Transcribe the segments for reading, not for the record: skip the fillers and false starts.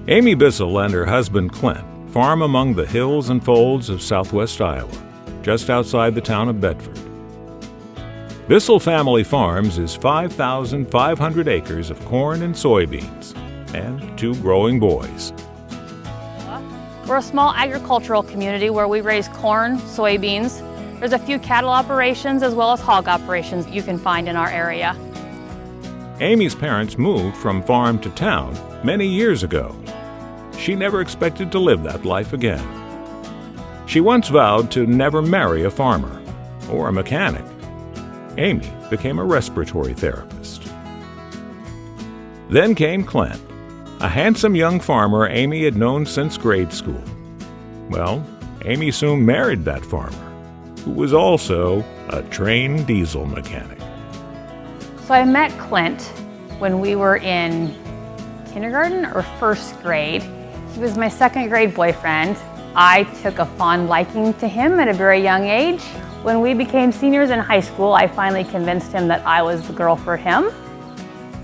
Aimee Bissel and her husband Clint farm among the hills and folds of southwest Iowa, just outside the town of Bedford. Bissel Family Farms is 5,500 acres of corn and soybeans, and 2 growing boys. We're a small agricultural community where we raise corn, soybeans. There's a few cattle operations as well as hog operations you can find in our area. Aimee's parents moved from farm to town many years ago. She never expected to live that life again. She once vowed to never marry a farmer or a mechanic. Aimee became a respiratory therapist. Then came Clint, a handsome young farmer Aimee had known since grade school. Well, Aimee soon married that farmer, who was also a trained diesel mechanic. So I met Clint when we were in kindergarten or first grade. He was my second grade boyfriend. I took a fond liking to him at a very young age. When we became seniors in high school, I finally convinced him that I was the girl for him,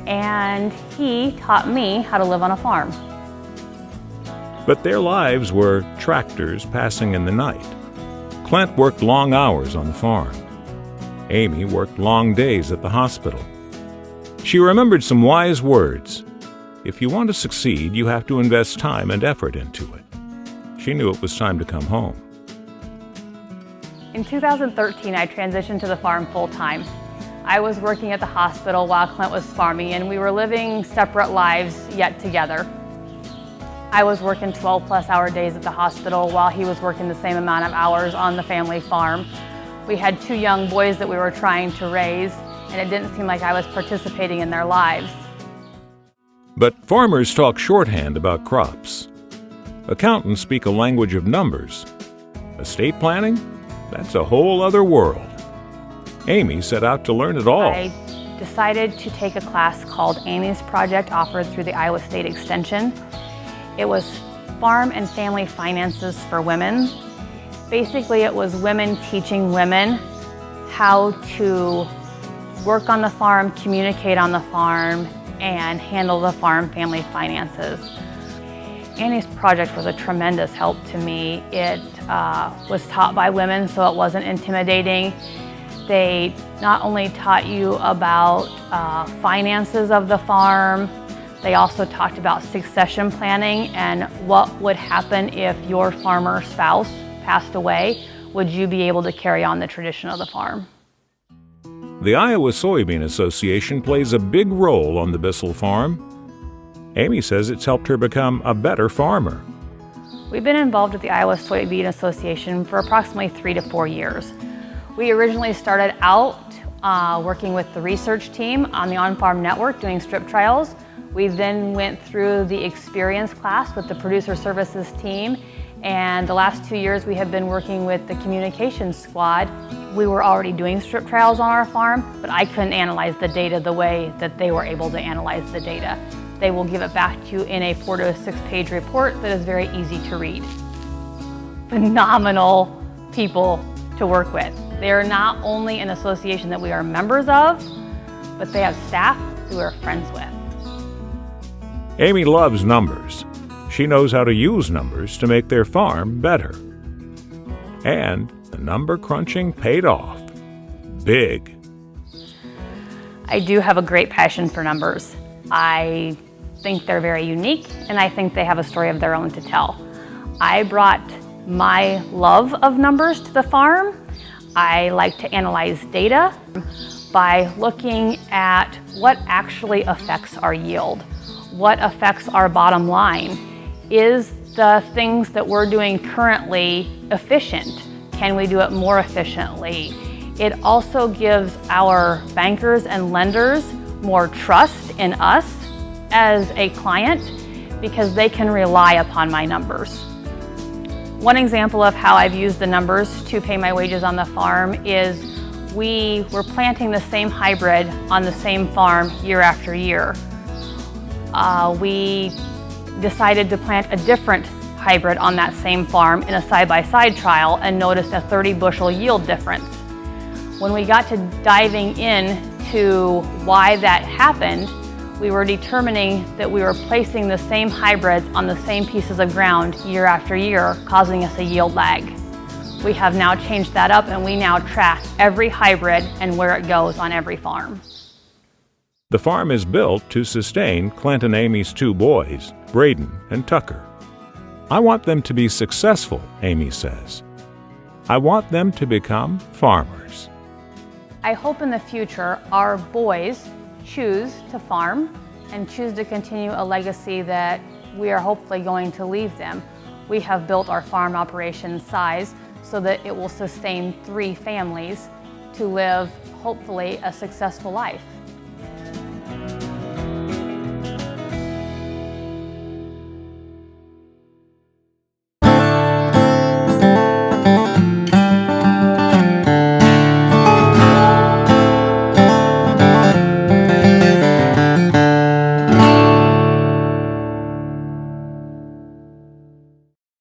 and he taught me how to live on a farm. But their lives were tractors passing in the night. Clint worked long hours on the farm. Aimee worked long days at the hospital. She remembered some wise words. If you want to succeed, you have to invest time and effort into it. She knew it was time to come home. In 2013, I transitioned to the farm full-time. I was working at the hospital while Clint was farming, and we were living separate lives yet together. I was working 12-plus hour days at the hospital while he was working the same amount of hours on the family farm. We had 2 young boys that we were trying to raise, and it didn't seem like I was participating in their lives. But farmers talk shorthand about crops. Accountants speak a language of numbers. Estate planning? That's a whole other world. Aimee set out to learn it all. I decided to take a class called Aimee's Project, offered through the Iowa State Extension. It was farm and family finances for women. Basically, it was women teaching women how to work on the farm, communicate on the farm, and handle the farm family finances. Aimee's Project was a tremendous help to me. It was taught by women, so it wasn't intimidating. They not only taught you about finances of the farm, they also talked about succession planning and what would happen if your farmer spouse passed away. Would you be able to carry on the tradition of the farm? The Iowa Soybean Association plays a big role on the Bissel farm. Aimee says it's helped her become a better farmer. We've been involved with the Iowa Soybean Association for approximately 3 to 4 years. We originally started out working with the research team on the on-farm network doing strip trials. We then went through the experience class with the producer services team, and the last 2 years we have been working with the communications squad. We were already doing strip trials on our farm, but I couldn't analyze the data the way that they were able to analyze the data. They will give it back to you in a 4 to 6 page report that is very easy to read. Phenomenal people to work with. They are not only an association that we are members of, but they have staff who we're friends with. Aimee loves numbers. She knows how to use numbers to make their farm better. And the number crunching paid off. Big. I do have a great passion for numbers. I think they're very unique, and I think they have a story of their own to tell. I brought my love of numbers to the farm. I like to analyze data by looking at what actually affects our yield, what affects our bottom line. Is the things that we're doing currently efficient? Can we do it more efficiently? It also gives our bankers and lenders more trust in us as a client because they can rely upon my numbers. One example of how I've used the numbers to pay my wages on the farm is we were planting the same hybrid on the same farm year after year. We decided to plant a different hybrid on that same farm in a side-by-side trial and noticed a 30 bushel yield difference. When we got to diving in to why that happened, we were determining that we were placing the same hybrids on the same pieces of ground year after year, causing us a yield lag. We have now changed that up, and we now track every hybrid and where it goes on every farm. The farm is built to sustain Clint and Aimee's 2 boys, Braden and Tucker. I want them to be successful, Aimee says. I want them to become farmers. I hope in the future our boys choose to farm and choose to continue a legacy that we are hopefully going to leave them. We have built our farm operation size so that it will sustain 3 families to live, hopefully, a successful life.